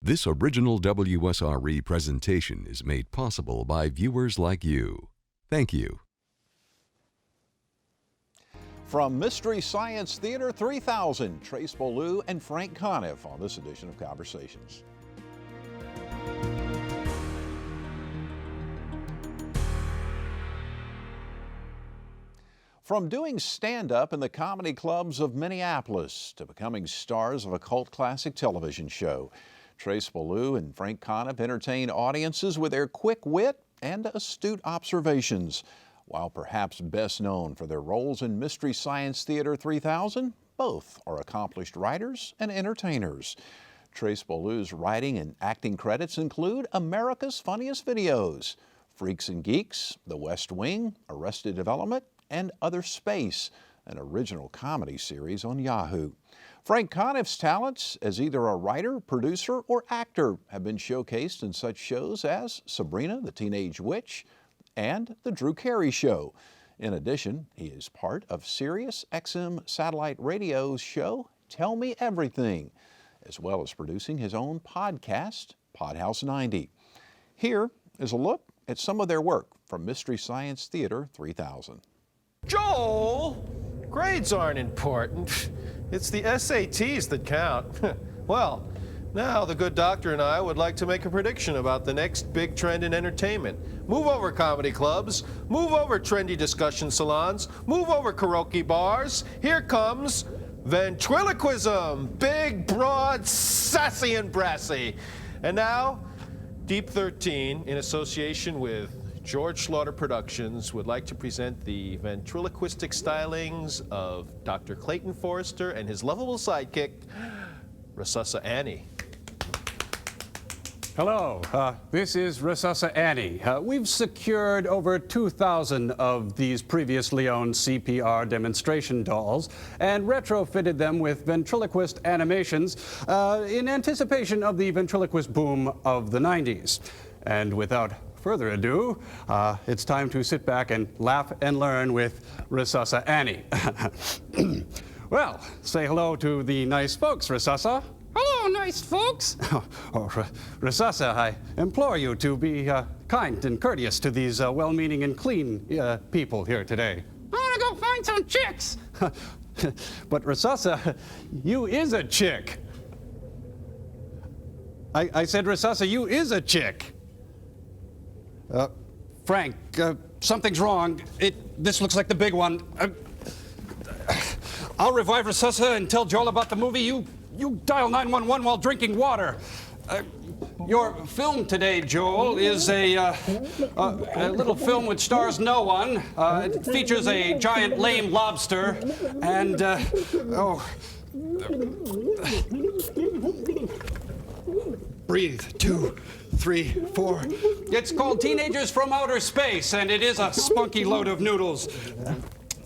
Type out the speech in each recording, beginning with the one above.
This original WSRE presentation is made possible by viewers like you. Thank you. From Mystery Science Theater 3000, Trace Beaulieu and Frank Conniff on this edition of Conversations. From doing stand-up in the comedy clubs of Minneapolis to becoming stars of a cult classic television show, Trace Beaulieu and Frank Conniff entertain audiences with their quick wit and astute observations. While perhaps best known for their roles in Mystery Science Theater 3000, both are accomplished writers and entertainers. Trace Beaulieu's writing and acting credits include America's Funniest Videos, Freaks and Geeks, The West Wing, Arrested Development, and Other Space, an original comedy series on Yahoo. Frank Conniff's talents as either a writer, producer, or actor have been showcased in such shows as Sabrina the Teenage Witch and The Drew Carey Show. In addition, he is part of Sirius XM Satellite Radio's show Tell Me Everything, as well as producing his own podcast, Podhouse 90. Here is a look at some of their work from Mystery Science Theater 3000. Joel, grades aren't important. It's the SATs that count. Well, now the good doctor and I would like to make a prediction about the next big trend in entertainment. Move over comedy clubs, move over trendy discussion salons, move over karaoke bars. Here comes ventriloquism, big, broad, sassy, and brassy. And now, Deep 13, in association with George Slaughter Productions, would like to present the ventriloquistic stylings of Dr. Clayton Forrester and his lovable sidekick, Resussa Annie. Hello, this is Resussa Annie. We've secured over 2,000 of these previously owned CPR demonstration dolls and retrofitted them with ventriloquist animations in anticipation of the ventriloquist boom of the 90s. And without further ado, it's time to sit back and laugh and learn with Resussa Annie. Well, say hello to the nice folks, Resussa. Hello, nice folks. Resussa, I implore you to be kind and courteous to these well-meaning and clean people here today. I want to go find some chicks. But Resussa, you is a chick. I said, Resussa, you is a chick. Frank, something's wrong. This looks like the big one. I'll revive Resussa and tell Joel about the movie. You dial 911 while drinking water. Your film today, Joel, is a little film which stars no one. It features a giant lame lobster and, breathe, 2, 3, 4. It's called Teenagers from Outer Space, and it is a spunky load of noodles.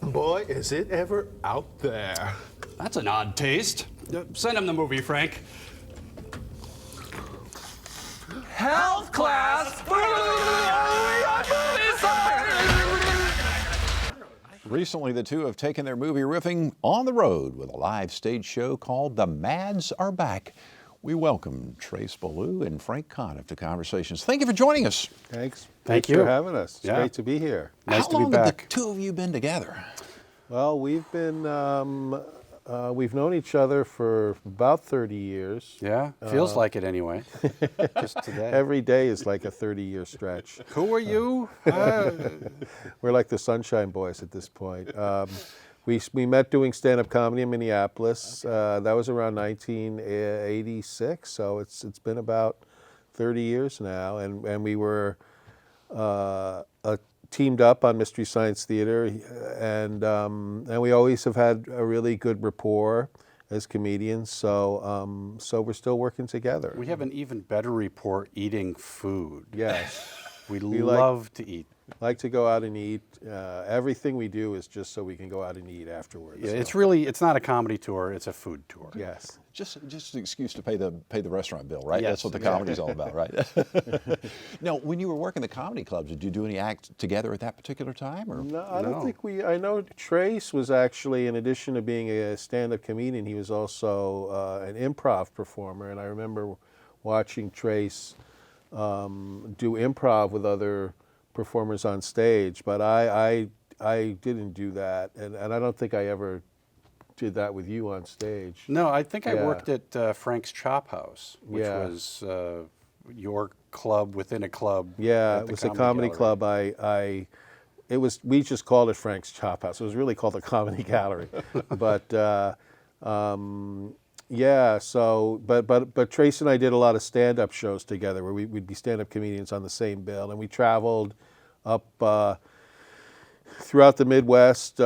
Boy, is it ever out there. That's an odd taste. Send him the movie, Frank. Health class! Recently, the two have taken their movie riffing on the road with a live stage show called The Mads Are Back. We welcome Trace Beaulieu and Frank Conniff to Conversations. Thank you for joining us. Thanks. Thank Thanks you for having us. It's great to be here. Nice How to be long back. have the two of you been together? Well, we've known each other for about 30 years. Yeah, feels like it anyway. Just today. Every day is like a 30-year stretch. Who are you? We're like the Sunshine Boys at this point. We met doing stand-up comedy in Minneapolis. That was around 1986, so it's been about 30 years now, and we were teamed up on Mystery Science Theater, and we always have had a really good rapport as comedians. So we're still working together. We have an even better rapport eating food. Yes, We love to eat. like to go out and eat. Everything we do is just so we can go out and eat afterwards. Yeah, so. it's not a comedy tour, it's a food tour. Yes. Just an excuse to pay the restaurant bill, right? Yes, That's what the comedy's all about, right? Now, when you were working the comedy clubs, did you do any acts together at that particular time? Or? No, I don't think I know Trace was actually, in addition to being a stand-up comedian, he was also an improv performer. And I remember watching Trace do improv with other performers on stage, but I didn't do that, and I don't think I ever did that with you on stage. No, I think I Yeah. worked at Frank's Chop House, which Yeah. was your club within a club. Yeah, at it the was a comedy Gallery. club. We just called it Frank's Chop House. It was really called the Comedy Gallery, but yeah. So, but Trace and I did a lot of stand-up shows together, where we'd be stand-up comedians on the same bill, and we traveled up throughout the Midwest.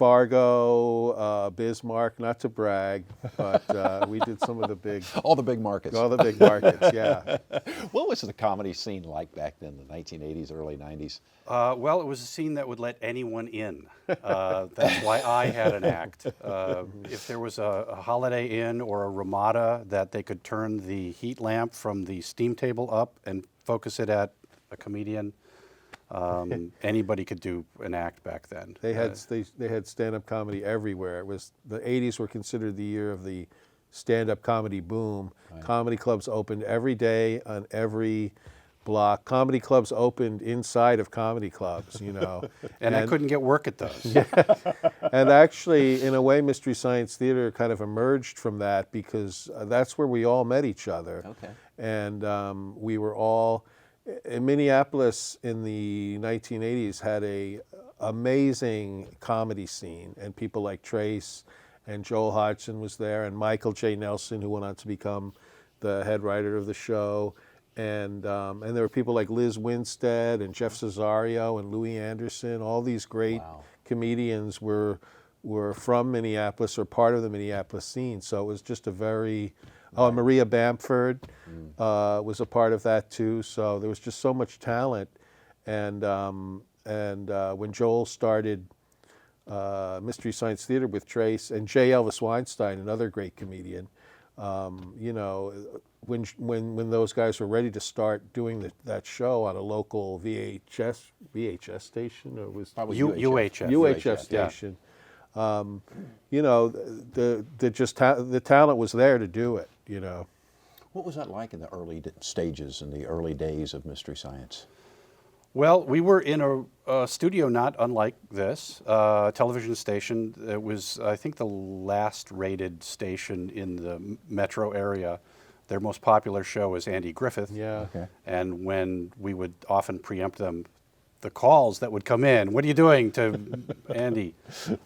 Fargo, Bismarck, not to brag, but we did some of the big, All the big markets. all the big markets, yeah. What was the comedy scene like back then, the 1980s, early 90s? Well, it was a scene that would let anyone in. That's why I had an act. If there was a Holiday Inn or a Ramada that they could turn the heat lamp from the steam table up and focus it at a comedian, anybody could do an act back then. They had stand-up comedy everywhere. It was the 80s were considered the year of the stand-up comedy boom. Right. Comedy clubs opened every day on every block. Comedy clubs opened inside of comedy clubs, you know. and I couldn't get work at those. Yeah. And actually, in a way, Mystery Science Theater kind of emerged from that, because that's where we all met each other. Okay. And we were all... In Minneapolis in the 1980s had a amazing comedy scene, and people like Trace and Joel Hodgson was there, and Michael J. Nelson, who went on to become the head writer of the show, and there were people like Liz Winstead and Jeff Cesario and Louis Anderson. All these great comedians were from Minneapolis or part of the Minneapolis scene. So it was just a very... Oh, and Maria Bamford was a part of that too. So there was just so much talent, and when Joel started Mystery Science Theater with Trace and J. Elvis Weinstein, another great comedian, you know, when those guys were ready to start doing that show on a local VHS station, or was Probably UHF station. You know, the talent was there to do it, you know. What was that like in the early stages, in the early days of Mystery Science? Well, we were in a studio not unlike this, television station. It was, I think, the last rated station in the metro area. Their most popular show was Andy Griffith. Yeah. Okay. And when we would often preempt them, the calls that would come in, what are you doing, to Andy?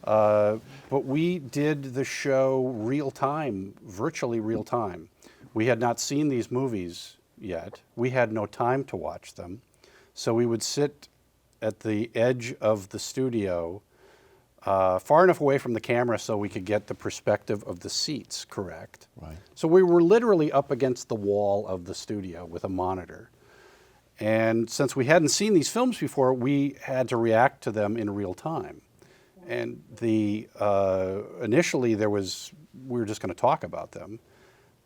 But we did the show real time, virtually real time. We had not seen these movies yet. We had no time to watch them. So we would sit at the edge of the studio, far enough away from the camera so we could get the perspective of the seats correct. Right. So we were literally up against the wall of the studio with a monitor. And since we hadn't seen these films before, we had to react to them in real time. And initially we were just going to talk about them.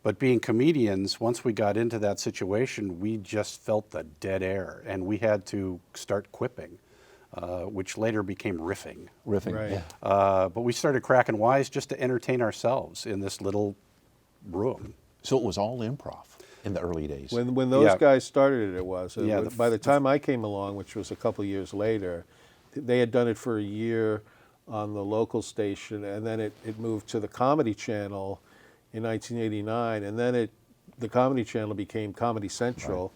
But being comedians, once we got into that situation, we just felt the dead air, and we had to start quipping, which later became riffing. Riffing, Right. yeah. But we started cracking wise just to entertain ourselves in this little room. So it was all improv in the early days. When those guys started it was. Yeah, By the time I came along, which was a couple years later, they had done it for a year on the local station, and then it moved to the Comedy Channel in 1989, and then the Comedy Channel became Comedy Central,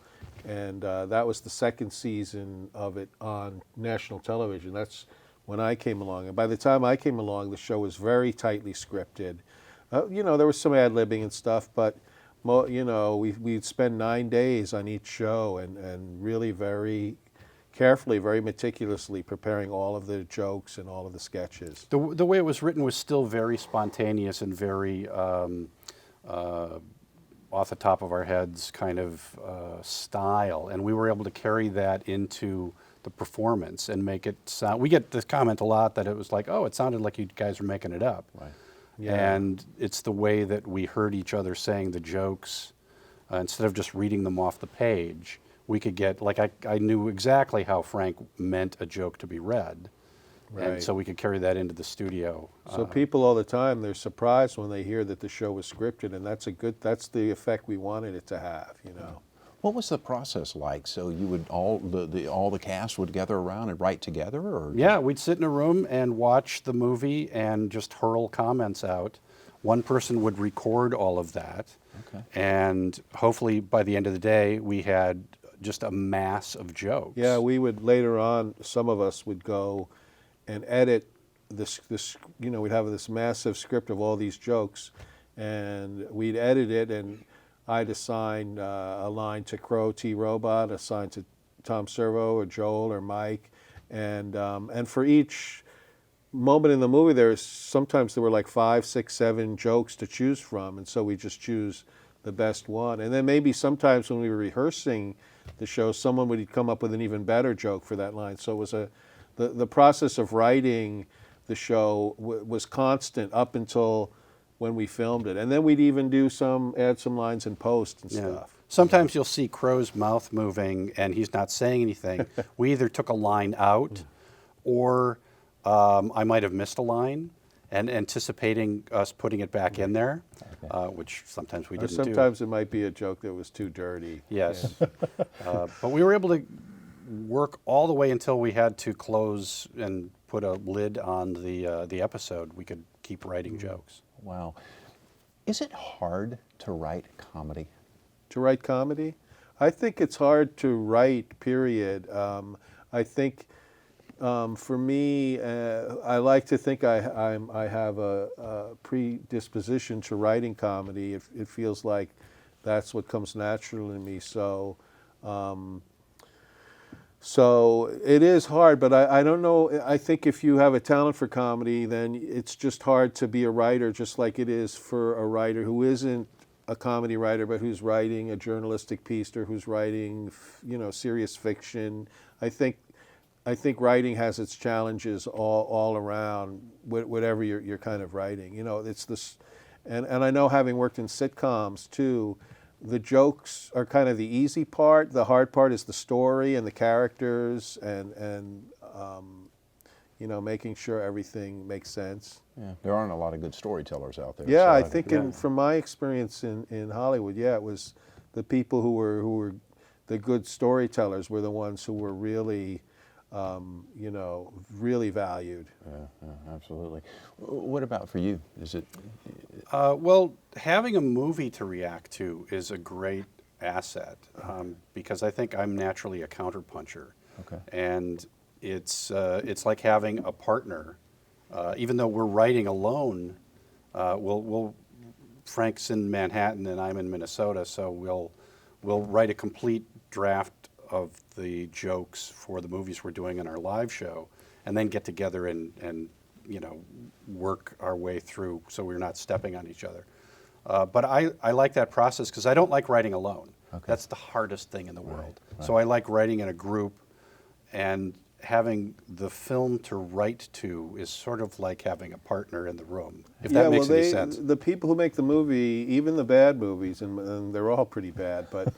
and that was the second season of it on national television. That's when I came along, and by the time I came along, the show was very tightly scripted. You know, there was some ad-libbing and stuff, but you know, we'd spend 9 days on each show, and really very carefully, very meticulously preparing all of the jokes and all of the sketches. The way it was written was still very spontaneous and very off the top of our heads kind of style, and we were able to carry that into the performance and make it sound. We get this comment a lot that it was like, oh, it sounded like you guys were making it up. Right. Yeah. And it's the way that we heard each other saying the jokes, instead of just reading them off the page. We could get, like, I knew exactly how Frank meant a joke to be read. And Right. so we could carry that into the studio. So people all the time, they're surprised when they hear that the show was scripted, and that's the effect we wanted it to have, you know. What was the process like? So you would all the cast would gather around and write together, or Yeah, we'd sit in a room and watch the movie and just hurl comments out. One person would record all of that. Okay. And hopefully by the end of the day, we had just a mass of jokes. Yeah, we would later on, some of us would go and edit this, you know, we'd have this massive script of all these jokes, and we'd edit it, and I'd assign a line to Crow T. Robot, assign to Tom Servo or Joel or Mike, and for each moment in the movie, sometimes there were like 5, 6, 7 jokes to choose from, and so we just choose the best one. And then maybe sometimes when we were rehearsing the show, someone would come up with an even better joke for that line. So it was the process of writing the show was constant up until when we filmed it, and then we'd even add some lines in post and stuff. Sometimes you'll see Crow's mouth moving and he's not saying anything. We either took a line out, or I might have missed a line and anticipating us putting it back in there, which sometimes we Or didn't do. sometimes it might be a joke that was too dirty. Yes. But we were able to work all the way until we had to close and put a lid on the episode. We could keep writing jokes. wow. Is it hard to write comedy? To write comedy? I think it's hard to write, period. I think for me, I like to think I have a predisposition to writing comedy. It feels like that's what comes naturally to me. So it is hard, but I don't know. I think if you have a talent for comedy, then it's just hard to be a writer, just like it is for a writer who isn't a comedy writer, but who's writing a journalistic piece or who's writing, you know, serious fiction. I think writing has its challenges all around, whatever you're kind of writing. You know, it's this, and I know, having worked in sitcoms too, the jokes are kind of the easy part. The hard part is the story and the characters, and you know, making sure everything makes sense. Yeah, there aren't a lot of good storytellers out there. Yeah, so I think from my experience in Hollywood, yeah, it was the people who were the good storytellers were the ones who were really, you know, really valued. Yeah, absolutely. What about for you? Is it? Well, having a movie to react to is a great asset, because I think I'm naturally a counterpuncher. Okay. And it's like having a partner. Even though we're writing alone, Frank's in Manhattan and I'm in Minnesota, so we'll write a complete draft of the jokes for the movies we're doing in our live show, and then get together and you know, work our way through so we're not stepping on each other. But I like that process because I don't like writing alone. Okay. That's the hardest thing in the world. Right. So I like writing in a group, and having the film to write to is sort of like having a partner in the room, if that makes any sense. The people who make the movie, even the bad movies, and they're all pretty bad, but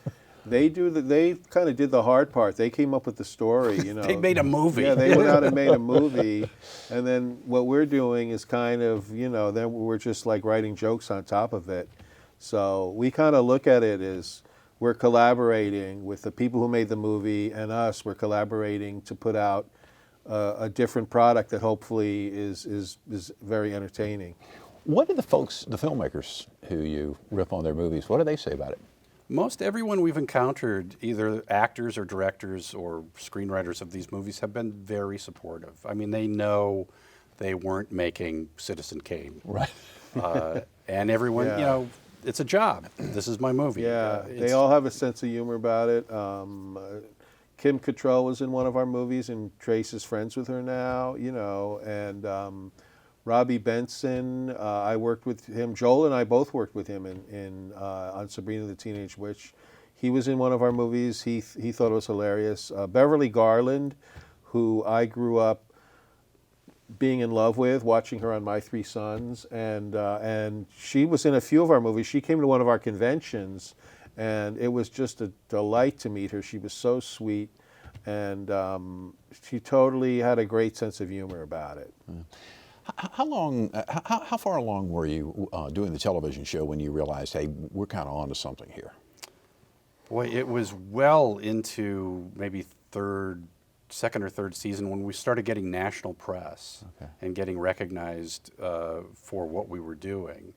they kind of did the hard part. They came up with the story, you know. They made a movie. Yeah, they went out and made a movie, and then what we're doing is kind of, you know, then we're just like writing jokes on top of it. So we kind of look at it as we're collaborating with the people who made the movie and us. We're collaborating to put out a different product that hopefully is very entertaining. What do the filmmakers who you riff on their movies, what do they say about it? Most everyone we've encountered, either actors or directors or screenwriters of these movies, have been very supportive. I mean, they know they weren't making Citizen Kane. Right. And everyone, Yeah. you know, it's a job. This is my movie. Yeah, they all have a sense of humor about it. Kim Cattrall was in one of our movies, and Trace is friends with her now, you know, and Robbie Benson, I worked with him. Joel and I both worked with him on Sabrina the Teenage Witch. He was in one of our movies. He thought it was hilarious. Beverly Garland, who I grew up being in love with, watching her on My Three Sons, and she was in a few of our movies. She came to one of our conventions, and it was just a delight to meet her. She was so sweet, and she totally had a great sense of humor about it. How far along were you doing the television show when you realized, hey, we're kind of onto something here? Boy, it was well into maybe second or third season when we started getting national press and getting recognized for what we were doing.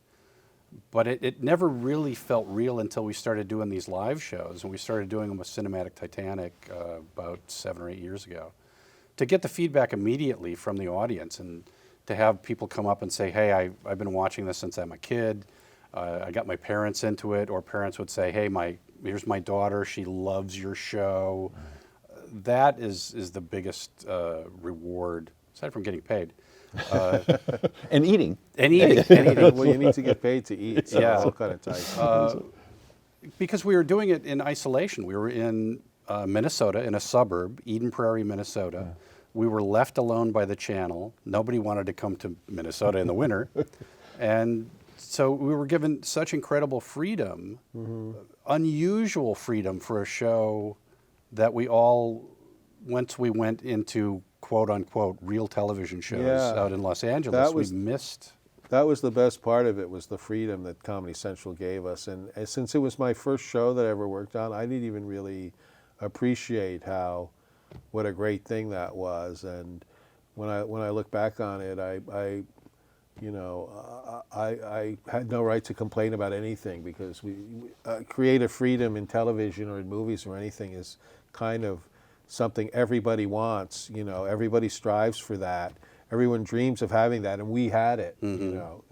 But it never really felt real until we started doing these live shows, and we started doing them with Cinematic Titanic about 7 or 8 years ago. To get the feedback immediately from the audience and to have people come up and say, hey, I've been watching this since I'm a kid, I got my parents into it, or parents would say, hey, here's my daughter, she loves your show. That is the biggest reward, aside from getting paid. And eating. And eating. Well, you need to get paid to eat, so it's all kind of tight. Because we were doing it in isolation. We were in Minnesota, in a suburb, Eden Prairie, Minnesota. Yeah. We were left alone by the channel. Nobody wanted to come to Minnesota in the winter. And so we were given such incredible freedom, unusual freedom for a show that we all, once we went into quote unquote real television shows out in Los Angeles, we missed. That was the best part of it, was the freedom that Comedy Central gave us. And since it was my first show that I ever worked on, I didn't even really appreciate what a great thing that was. And when I look back on it, I had no right to complain about anything, because creative freedom in television or in movies or anything is kind of something everybody wants. You know, everybody strives for that. Everyone dreams of having that, and we had it. You know.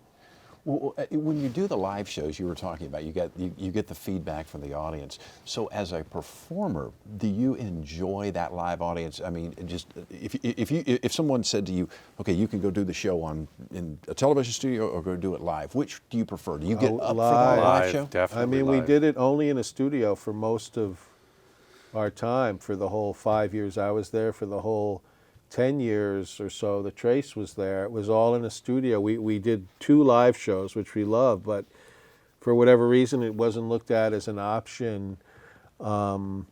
Well, when you do the live shows you were talking about, you get the feedback from the audience. So as a performer, do you enjoy that live audience? I mean, just if someone said to you, okay, you can go do the show in a television studio or go do it live, which do you prefer? Do you get up live. for the live show? Definitely. I mean, we did it only in a studio for most of our time, for the whole 5 years I was there, for the whole 10 years or so that Trace was there. It was all in a studio. We did 2 live shows, which we loved, but for whatever reason it wasn't looked at as an option. So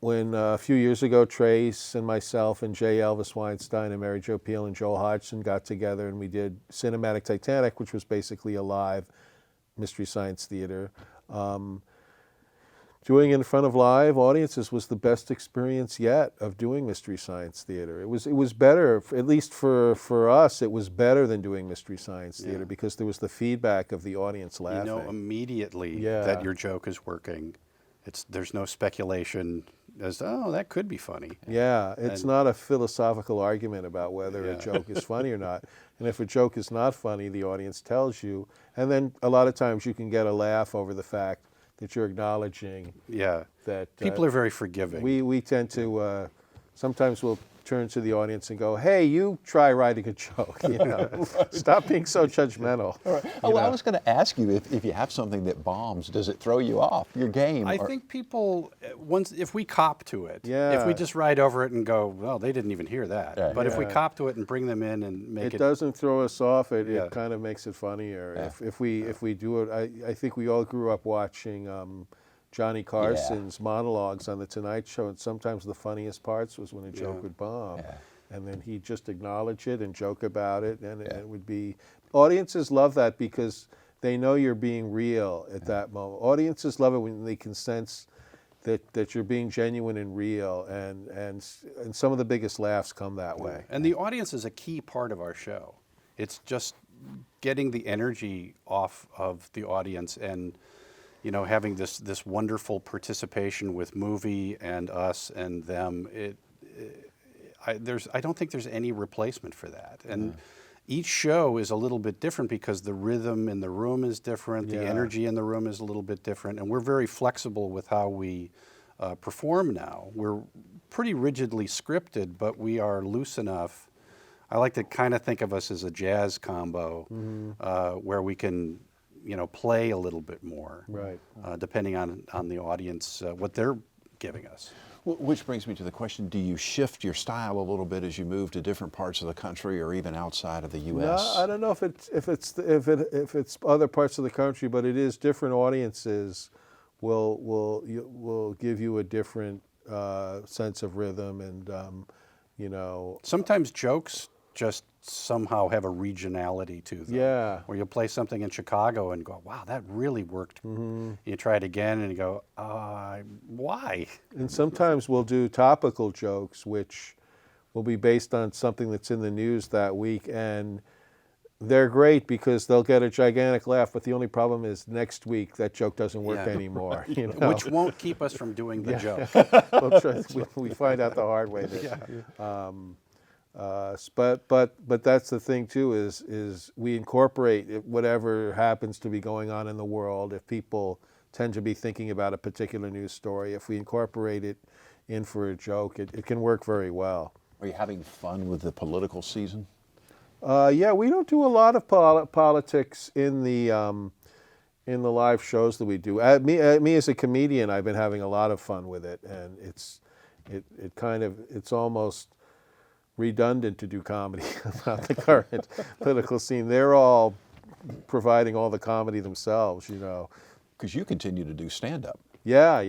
when a few years ago, Trace and myself and J. Elvis Weinstein and Mary Jo Pehl and Joel Hodgson got together and we did Cinematic Titanic, which was basically a live Mystery Science Theater. Doing it in front of live audiences was the best experience yet of doing Mystery Science Theater. It was better, at least for us, it was better than doing Mystery Science Theater, because there was the feedback of the audience laughing. You know immediately that your joke is working. There's no speculation as, oh, that could be funny. Yeah, it's not a philosophical argument about whether a joke is funny or not. And if a joke is not funny, the audience tells you. And then a lot of times you can get a laugh over the fact that you're acknowledging that people are very forgiving. We tend to sometimes we'll turn to the audience and go, "Hey, you try writing a joke. You know, stop being so judgmental." All right. I was going to ask you if you have something that bombs, does it throw you off your game? I think people if we cop to it, if we just ride over it and go, "Well, they didn't even hear that," but if we cop to it and bring them in and make it, doesn't throw us off. It kind of makes it funnier. Yeah. If we do it, I think we all grew up watching Johnny Carson's monologues on The Tonight Show, and sometimes the funniest parts was when a joke would bomb. Yeah. And then he'd just acknowledge it and joke about it, and it would be... Audiences love that because they know you're being real at that moment. Audiences love it when they can sense that you're being genuine and real, and some of the biggest laughs come that way. And the audience is a key part of our show. It's just getting the energy off of the audience and having this wonderful participation with movie and us and them. I don't think there's any replacement for that. And each show is a little bit different because the rhythm in the room is different, the energy in the room is a little bit different, and we're very flexible with how we perform now. We're pretty rigidly scripted, but we are loose enough. I like to kind of think of us as a jazz combo where we can play a little bit more, right? Depending on the audience, what they're giving us. Which brings me to the question: do you shift your style a little bit as you move to different parts of the country or even outside of the U.S.? No, I don't know if it's other parts of the country, but it is different audiences will give you a different sense of rhythm, and you know. Sometimes jokes just somehow have a regionality to them. Yeah. Where you'll play something in Chicago and go, wow, that really worked. You try it again and you go, why? And sometimes we'll do topical jokes, which will be based on something that's in the news that week, and they're great because they'll get a gigantic laugh, but the only problem is next week that joke doesn't work anymore. You know? Which won't keep us from doing the joke. we find out the hard way that. But that's the thing too, is we incorporate whatever happens to be going on in the world. If people tend to be thinking about a particular news story, if we incorporate it in for a joke, it can work very well. Are you having fun with the political season? Yeah, we don't do a lot of politics in the live shows that we do. Me as a comedian, I've been having a lot of fun with it, and it's almost redundant to do comedy about the current political scene. They're all providing all the comedy themselves, you know. Because you continue to do stand-up. Yeah.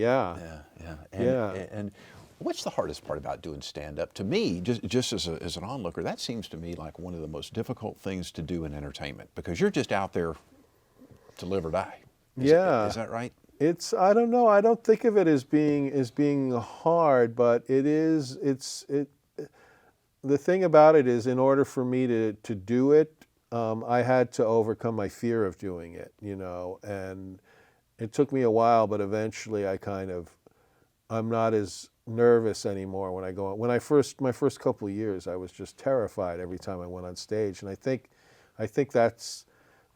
And what's the hardest part about doing stand-up? To me, just as an onlooker, that seems to me like one of the most difficult things to do in entertainment, because you're just out there to live or die. Is that right? I don't know. I don't think of it as being hard, but the thing about it is, in order for me to do it, I had to overcome my fear of doing it, you know, and it took me a while, but eventually I'm not as nervous anymore when I go on. My first couple of years, I was just terrified every time I went on stage, and I think that's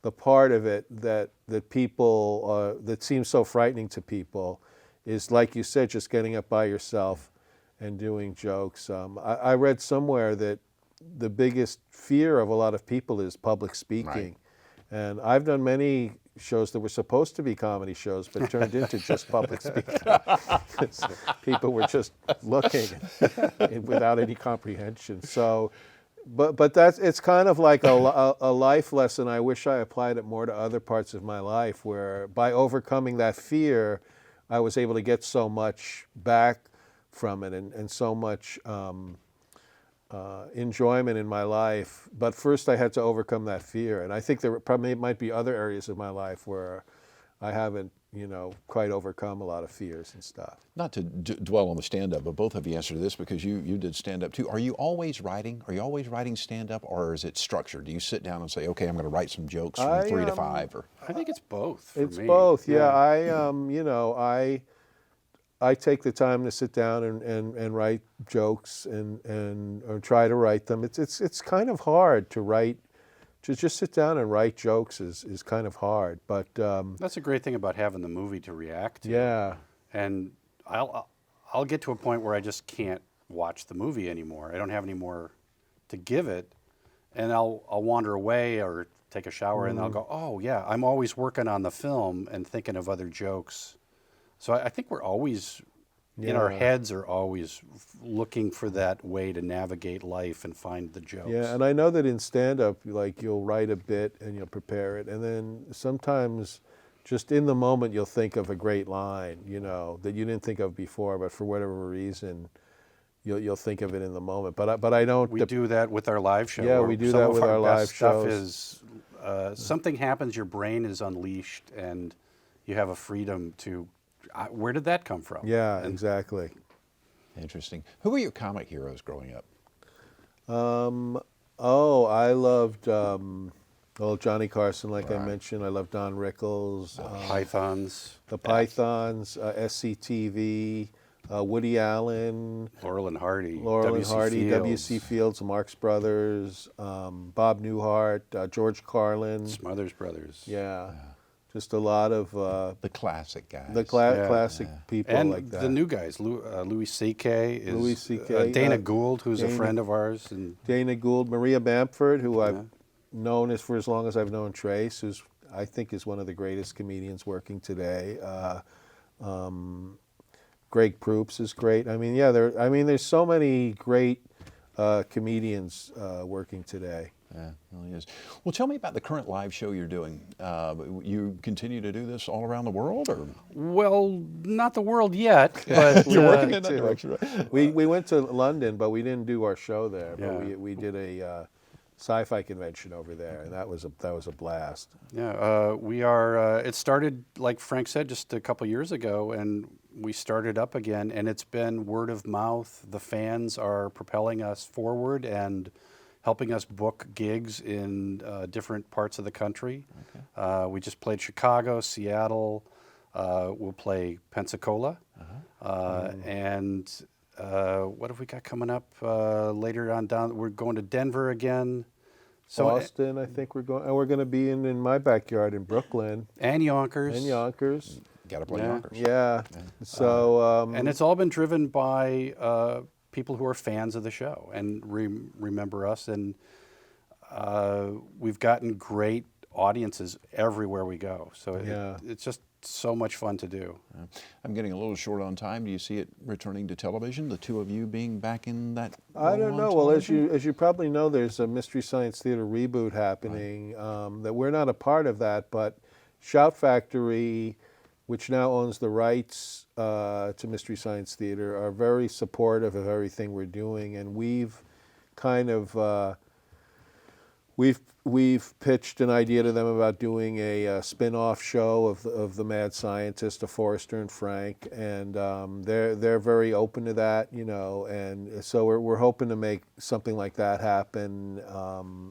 the part of it that people that seems so frightening to people is, like you said, just getting up by yourself and doing jokes. I read somewhere that the biggest fear of a lot of people is public speaking. Right. And I've done many shows that were supposed to be comedy shows, but turned into just public speaking. People were just looking without any comprehension. So, but it's kind of like a life lesson. I wish I applied it more to other parts of my life, where by overcoming that fear, I was able to get so much back from it, and so much enjoyment in my life. But first I had to overcome that fear, and I think there probably might be other areas of my life where I haven't, you know, quite overcome a lot of fears and stuff. Not to dwell on the stand-up, but both of you answered this because you did stand-up too. Are you always writing? Are you always writing stand-up, or is it structured? Do you sit down and say, okay, I'm going to write some jokes from 3 to 5? Or I think it's both for It's me. both, yeah. You know, I take the time to sit down and write jokes or try to write them. It's kind of hard to write. To just sit down and write jokes is kind of hard, but That's a great thing about having the movie to react to. yeah. And I'll get to a point where I just can't watch the movie anymore. I don't have any more to give it, and I'll wander away or take a shower, and I'll go, oh yeah, I'm always working on the film and thinking of other jokes. So I think we're always, in our heads, are always looking for that way to navigate life and find the jokes. Yeah, and I know that in stand-up, like, you'll write a bit and you'll prepare it, and then sometimes just in the moment you'll think of a great line, you know, that you didn't think of before, but for whatever reason you'll think of it in the moment. But I don't. We do that with our live show. Yeah, we do that with our live stuff shows. Is something happens, your brain is unleashed, and you have a freedom to. Where did that come from? Yeah, exactly. Interesting. Who were your comic heroes growing up? I loved Johnny Carson, like I mentioned. I loved Don Rickles. Pythons. The Pythons, SCTV, Woody Allen. Laurel and Hardy. W.C. Fields, Marx Brothers, Bob Newhart, George Carlin. Smothers Brothers. Yeah. Just a lot of The classic guys. the classic people and like that. the new guys, Louis C.K. is Louis C.K., Dana Gould, who's Dana- a friend of ours, and Dana Gould, Maria Bamford, who I've known for as long as I've known Trace, who's I think is one of the greatest comedians working today. Greg Proops is great. I mean, there's so many great comedians working today. Yeah, it really is. Well, tell me about the current live show you're doing. You continue to do this all around the world, or? Well, not the world yet, but You're working in that direction, right? We went to London, but we didn't do our show there. Yeah. But we did a sci-fi convention over there, and that was a blast. Yeah, we are. It started, like Frank said, just a couple years ago, and we started up again. And it's been word of mouth. The fans are propelling us forward and helping us book gigs in different parts of the country. Okay. We just played Chicago, Seattle. We'll play Pensacola, and what have we got coming up later on down? We're going to Denver again. So Boston, I think we're going. And we're going to be in my backyard in Brooklyn. And Yonkers. And Yonkers. Got to play Yonkers. Yeah. So. And it's all been driven by people who are fans of the show and remember us. And we've gotten great audiences everywhere we go. So it's just so much fun to do. I'm getting a little short on time. Do you see it returning to television, the two of you being back in that? I don't know. Well, as you probably know, there's a Mystery Science Theater reboot happening. That we're not a part of that, but Shout Factory, which now owns the rights to Mystery Science Theater, are very supportive of everything we're doing, and we've kind of we've pitched an idea to them about doing a spin-off show of the Mad Scientist, of Forrester and Frank, and they're very open to that, you know, and so we're hoping to make something like that happen,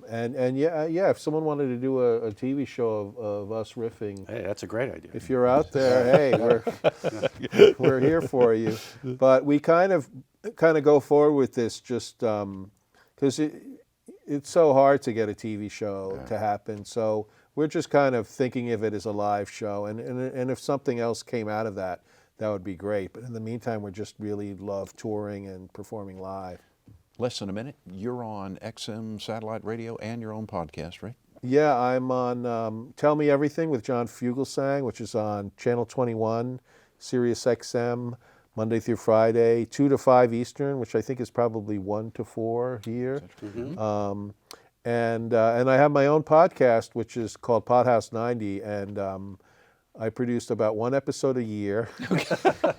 and yeah, if someone wanted to do a TV show of us riffing, hey, that's a great idea. If you're out there, hey, we're here for you, but we kind of go forward with this just because it's so hard to get a TV show to happen. So we're just kind of thinking of it as a live show. And if something else came out of that, that would be great. But in the meantime, we just really love touring and performing live. Less than a minute. You're on XM satellite radio and your own podcast, right? Yeah, I'm on Tell Me Everything with John Fugelsang, which is on Channel 21, Sirius XM, Monday through Friday, 2 to 5 Eastern, which I think is probably 1 to 4 here. Mm-hmm. And I have my own podcast, which is called Podhouse 90, and I produced about 1 episode a year.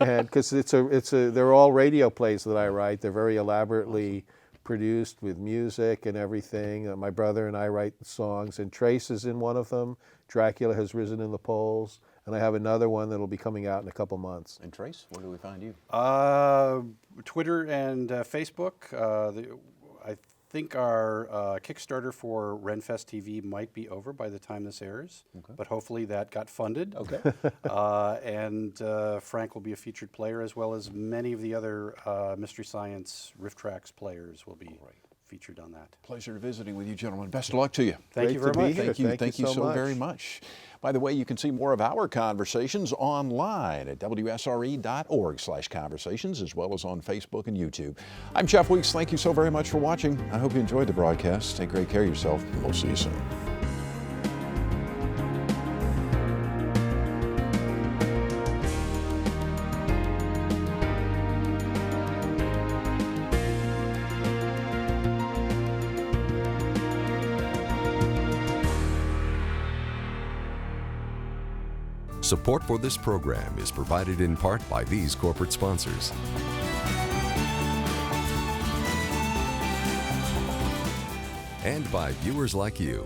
And because they're all radio plays that I write. They're very elaborately produced with music and everything. My brother and I write the songs, and Trace is in one of them. Dracula Has Risen in the Polls. And I have another one that'll be coming out in a couple months. And Trace, where do we find you? Twitter and Facebook. I think our Kickstarter for Renfest TV might be over by the time this airs, but hopefully that got funded. Okay. And Frank will be a featured player, as well as many of the other Mystery Science Riff Tracks players will be featured on that. Pleasure visiting with you, gentlemen. Best of luck to you. Thank you very much. Thank you so very much. By the way, you can see more of our conversations online at WSRE.org/conversations, as well as on Facebook and YouTube. I'm Jeff Weeks. Thank you so very much for watching. I hope you enjoyed the broadcast. Take great care of yourself. We'll see you soon. Support for this program is provided in part by these corporate sponsors. And by viewers like you.